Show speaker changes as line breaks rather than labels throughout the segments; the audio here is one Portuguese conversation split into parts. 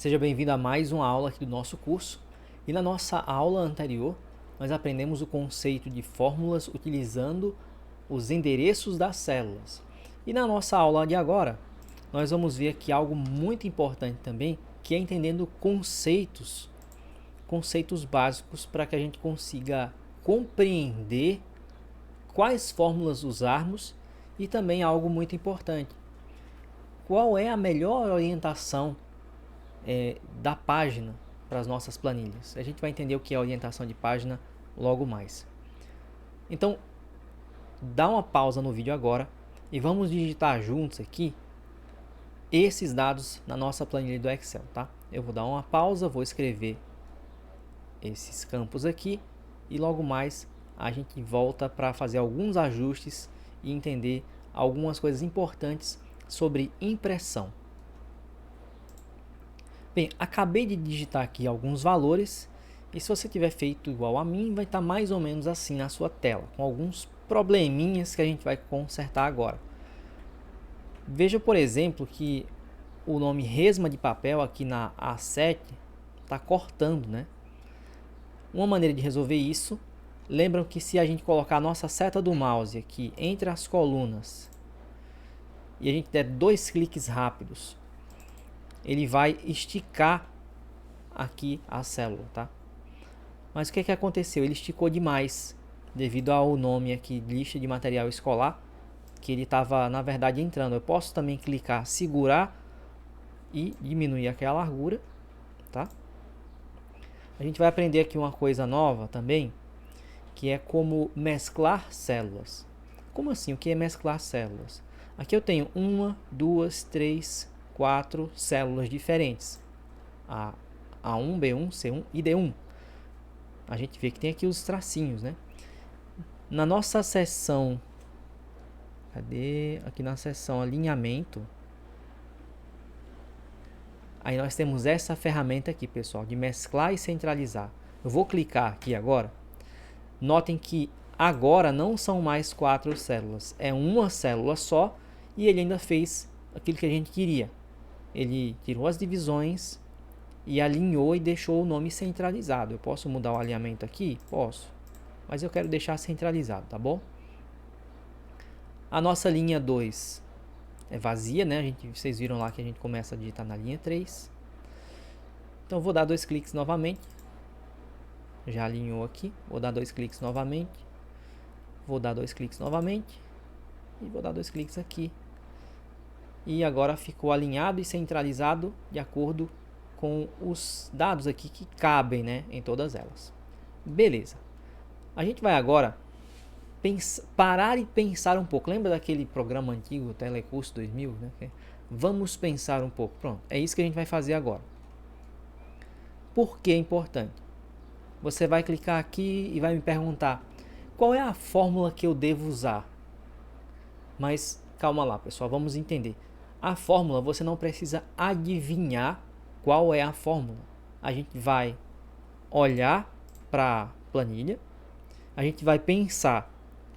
Seja bem-vindo a mais uma aula aqui do nosso curso. E na nossa aula anterior, nós aprendemos o conceito de fórmulas utilizando os endereços das células. E na nossa aula de agora, nós vamos ver aqui algo muito importante também, que é entendendo conceitos básicos para que a gente consiga compreender quais fórmulas usarmos e também algo muito importante, qual é a melhor orientação da página para as nossas planilhas. A gente vai entender o que é orientação de página logo mais. Então, dá uma pausa no vídeo agora e vamos digitar juntos aqui esses dados na nossa planilha do Excel, tá? Eu vou dar uma pausa, vou escrever esses campos aqui e logo mais a gente volta para fazer alguns ajustes e entender algumas coisas importantes sobre impressão. Bem, acabei de digitar aqui alguns valores e se você tiver feito igual a mim, vai estar mais ou menos assim na sua tela, com alguns probleminhas que a gente vai consertar agora. Veja, por exemplo, que o nome resma de papel aqui na A7 está cortando, né? Uma maneira de resolver isso, lembram que se a gente colocar a nossa seta do mouse aqui entre as colunas e a gente der 2 cliques rápidos, ele vai esticar aqui a célula, tá? Mas o que aconteceu? Ele esticou demais devido ao nome aqui, lista de material escolar, que ele estava, na verdade, entrando. Eu posso também clicar, segurar e diminuir aqui a largura, tá? A gente vai aprender aqui uma coisa nova também, que é como mesclar células. Como assim? O que é mesclar células? Aqui eu tenho 1, 2, 3, 4 células diferentes, A1, B1, C1 e D1. A gente vê que tem aqui os tracinhos, né? Na nossa seção, aqui na seção alinhamento, aí nós temos essa ferramenta aqui, pessoal, de mesclar e centralizar. Eu vou clicar aqui agora. Notem que agora não são mais 4 células, é uma célula só e ele ainda fez aquilo que a gente queria. Ele tirou as divisões e alinhou e deixou o nome centralizado. Eu posso mudar o alinhamento aqui? Posso. Mas eu quero deixar centralizado, tá bom? A nossa linha 2 é vazia, né? Vocês viram lá que a gente começa a digitar na linha 3. Então vou dar 2 cliques novamente. Já alinhou aqui. Vou dar 2 cliques novamente. Vou dar 2 cliques novamente. E vou dar 2 cliques aqui. E agora ficou alinhado e centralizado de acordo com os dados aqui que cabem, né, em todas elas. Beleza. A gente vai agora parar e pensar um pouco. Lembra daquele programa antigo, Telecurso 2000? Né? Vamos pensar um pouco. Pronto, é isso que a gente vai fazer agora. Por que é importante? Você vai clicar aqui e vai me perguntar qual é a fórmula que eu devo usar. Mas calma lá, pessoal, vamos entender. A fórmula, você não precisa adivinhar qual é a fórmula. A gente vai olhar para a planilha, a gente vai pensar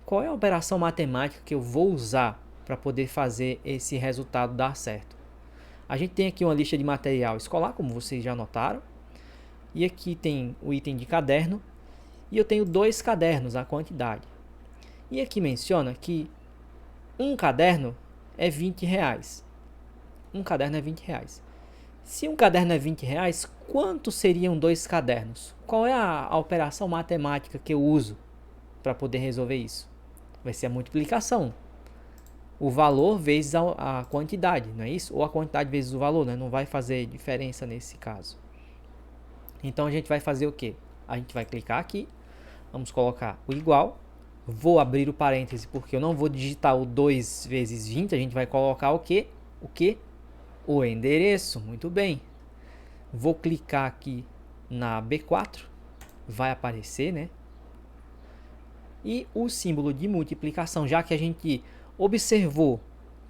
qual é a operação matemática que eu vou usar para poder fazer esse resultado dar certo. A gente tem aqui uma lista de material escolar, como vocês já notaram, e aqui tem o item de caderno, e eu tenho 2 cadernos, a quantidade. E aqui menciona que um caderno é R$20. Um caderno é R$20. Se um caderno é R$20, quanto seriam 2 cadernos? Qual é a operação matemática que eu uso para poder resolver isso? Vai ser a multiplicação. O valor vezes a quantidade, não é isso? Ou a quantidade vezes o valor, né? Não vai fazer diferença nesse caso. Então a gente vai fazer o quê? A gente vai clicar aqui, vamos colocar o igual. Vou abrir o parêntese porque eu não vou digitar o 2 vezes 20, a gente vai colocar o quê? O endereço, muito bem. Vou clicar aqui na B4, vai aparecer, né? E o símbolo de multiplicação, já que a gente observou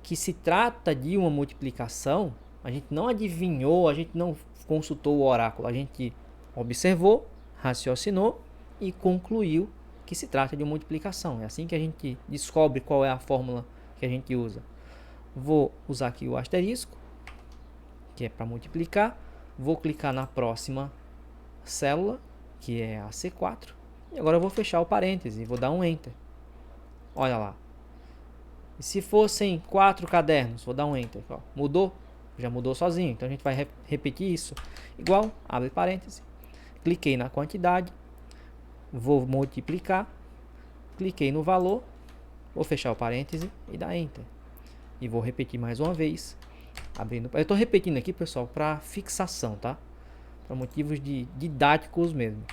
que se trata de uma multiplicação, a gente não adivinhou, a gente não consultou o oráculo, a gente observou, raciocinou e concluiu que se trata de uma multiplicação. É assim que a gente descobre qual é a fórmula que a gente usa. Vou usar aqui o asterisco, que é para multiplicar. vou clicar na próxima célula, que é a C4, e agora eu vou fechar o parêntese, vou dar um Enter. Olha lá. E se fossem 4 cadernos, vou dar um Enter. Ó, mudou? Já mudou sozinho. Então a gente vai repetir isso. Igual, abre parêntese. Cliquei na quantidade. Vou multiplicar. Cliquei no valor. Vou fechar o parêntese e dar Enter. E vou repetir mais uma vez. Abrindo. Eu estou repetindo aqui, pessoal, para fixação, tá? Para motivos didáticos mesmo.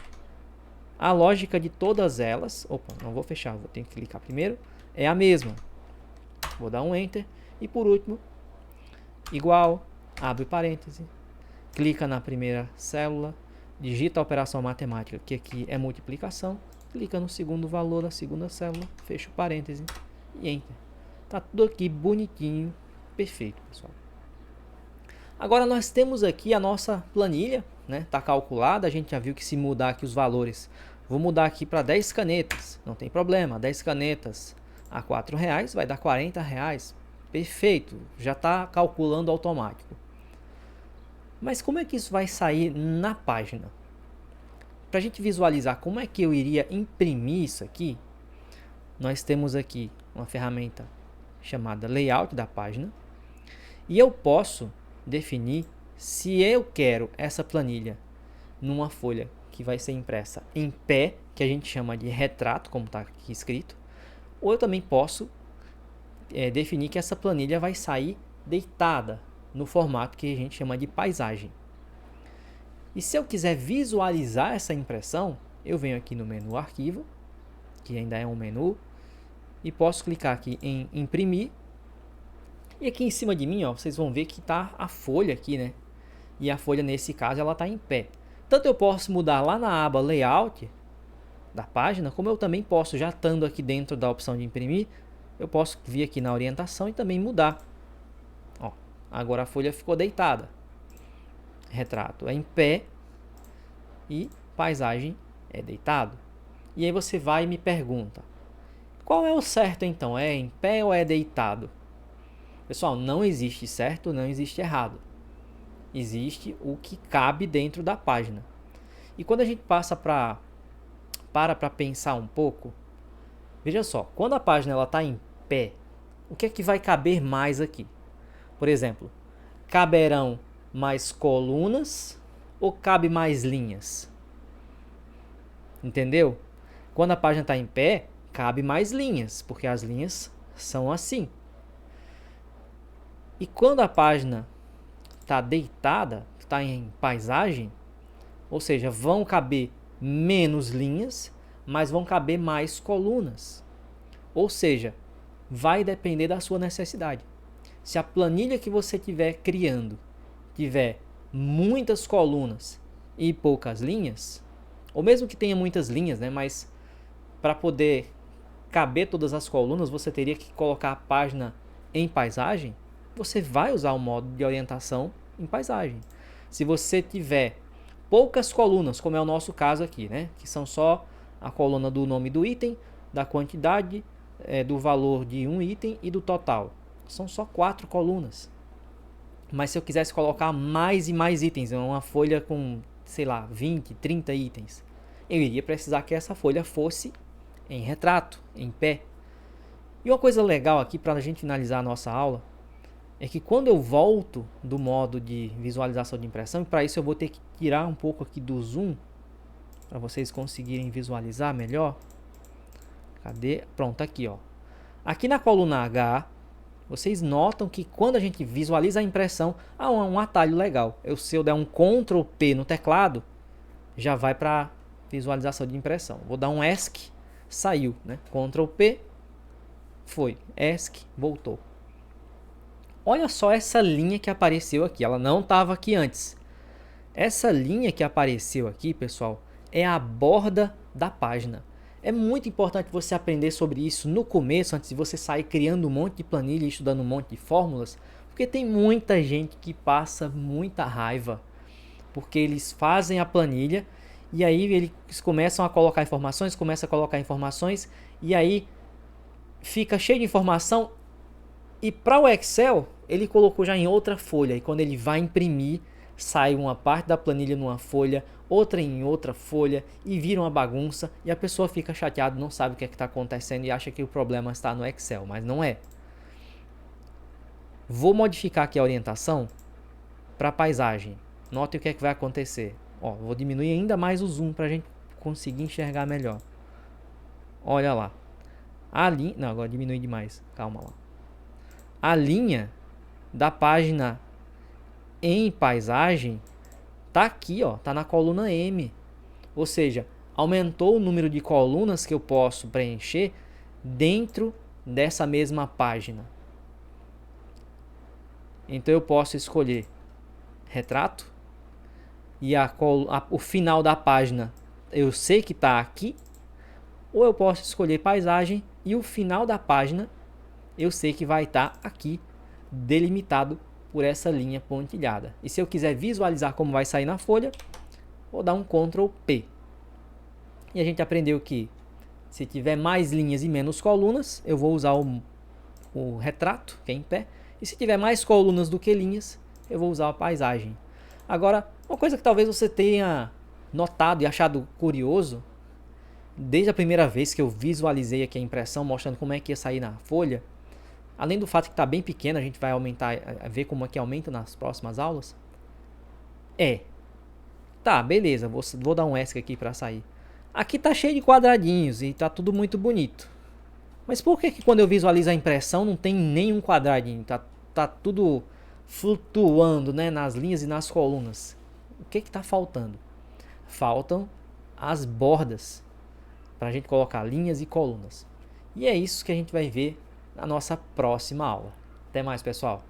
A lógica de todas elas... Opa, não vou fechar. Vou ter que clicar primeiro. É a mesma. Vou dar um Enter. E por último, igual, abre parêntese, clica na primeira célula, digita a operação matemática, que aqui é multiplicação, clica no segundo valor da segunda célula, fecha o parêntese e Enter. Tá tudo aqui bonitinho, perfeito, pessoal. Agora nós temos aqui a nossa planilha, né? Tá calculada, a gente já viu que se mudar aqui os valores, vou mudar aqui para 10 canetas, não tem problema, 10 canetas a R$4 vai dar R$40. Perfeito, já está calculando automático. Mas como é que isso vai sair na página? Para a gente visualizar como é que eu iria imprimir isso aqui, nós temos aqui uma ferramenta chamada Layout da página. E eu posso definir se eu quero essa planilha numa folha que vai ser impressa em pé, que a gente chama de retrato, como está aqui escrito. Ou eu também posso definir que essa planilha vai sair deitada no formato que a gente chama de paisagem. E se eu quiser visualizar essa impressão, eu venho aqui no menu Arquivo, que ainda é um menu, e posso clicar aqui em Imprimir. E aqui em cima de mim, ó, vocês vão ver que está a folha aqui, né? E a folha, nesse caso, ela está em pé. Tanto eu posso mudar lá na aba Layout da página, como eu também posso, já estando aqui dentro da opção de imprimir, eu posso vir aqui na orientação e também mudar. Ó, agora a folha ficou deitada. Retrato é em pé e paisagem é deitado. E aí você vai e me pergunta, qual é o certo então? É em pé ou é deitado? Pessoal, não existe certo, não existe errado. Existe o que cabe dentro da página. E quando a gente passa para pensar um pouco, veja só, quando a página está em pé, o que é que vai caber mais aqui? Por exemplo, caberão mais colunas ou cabe mais linhas? Entendeu? Quando a página está em pé, cabe mais linhas, porque as linhas são assim. E quando a página está deitada, está em paisagem, ou seja, vão caber menos linhas, mas vão caber mais colunas. Ou seja, vai depender da sua necessidade. Se a planilha que você estiver criando tiver muitas colunas e poucas linhas, ou mesmo que tenha muitas linhas, né, mas para poder caber todas as colunas, você teria que colocar a página em paisagem, você vai usar o modo de orientação em paisagem. Se você tiver poucas colunas, como é o nosso caso aqui, né, que são só a coluna do nome do item, da quantidade, do valor de um item e do total. São só 4 colunas. Mas se eu quisesse colocar mais e mais itens, uma folha com, sei lá, 20, 30 itens, eu iria precisar que essa folha fosse em retrato, em pé. E uma coisa legal aqui para a gente finalizar a nossa aula, é que quando eu volto do modo de visualização de impressão, e para isso eu vou ter que tirar um pouco aqui do zoom, para vocês conseguirem visualizar melhor. Cadê? Pronto, aqui ó. Aqui na coluna H, vocês notam que quando a gente visualiza a impressão, há um atalho legal. Se eu der um Ctrl P no teclado, já vai para visualização de impressão. Vou dar um ESC, saiu, né? Ctrl P, foi. ESC, voltou. Olha só essa linha que apareceu aqui, ela não estava aqui antes. Essa linha que apareceu aqui, pessoal, é a borda da página. É muito importante você aprender sobre isso no começo, antes de você sair criando um monte de planilha e estudando um monte de fórmulas, porque tem muita gente que passa muita raiva, porque eles fazem a planilha e aí eles começam a colocar informações, e aí fica cheio de informação, e para o Excel ele colocou já em outra folha, e quando ele vai imprimir, sai uma parte da planilha numa folha, outra em outra folha e vira uma bagunça e a pessoa fica chateada, não sabe o que é que está acontecendo e acha que o problema está no Excel, mas não é. Vou modificar aqui a orientação para paisagem. Note o que é que vai acontecer. Ó, vou diminuir ainda mais o zoom para a gente conseguir enxergar melhor. Olha lá. A linha... Não, agora diminui demais. Calma lá. A linha da página em paisagem tá aqui, ó, tá na coluna M. Ou seja, aumentou o número de colunas que eu posso preencher dentro dessa mesma página. Então eu posso escolher retrato e o final da página eu sei que está aqui, ou eu posso escolher paisagem e o final da página eu sei que vai estar aqui, delimitado por essa linha pontilhada. E se eu quiser visualizar como vai sair na folha, vou dar um Ctrl P. E a gente aprendeu que se tiver mais linhas e menos colunas, eu vou usar o retrato, que é em pé. E se tiver mais colunas do que linhas, eu vou usar a paisagem. Agora, uma coisa que talvez você tenha notado e achado curioso, desde a primeira vez que eu visualizei aqui a impressão, mostrando como é que ia sair na folha, além do fato que está bem pequeno, a gente vai aumentar, ver como é que aumenta nas próximas aulas. Tá, beleza, vou dar um ESC aqui para sair. Aqui tá cheio de quadradinhos e tá tudo muito bonito. Mas por que quando eu visualizo a impressão não tem nenhum quadradinho? Tá tudo flutuando, né, nas linhas e nas colunas. O que está faltando? Faltam as bordas para a gente colocar linhas e colunas. E é isso que a gente vai ver na nossa próxima aula. Até mais, pessoal!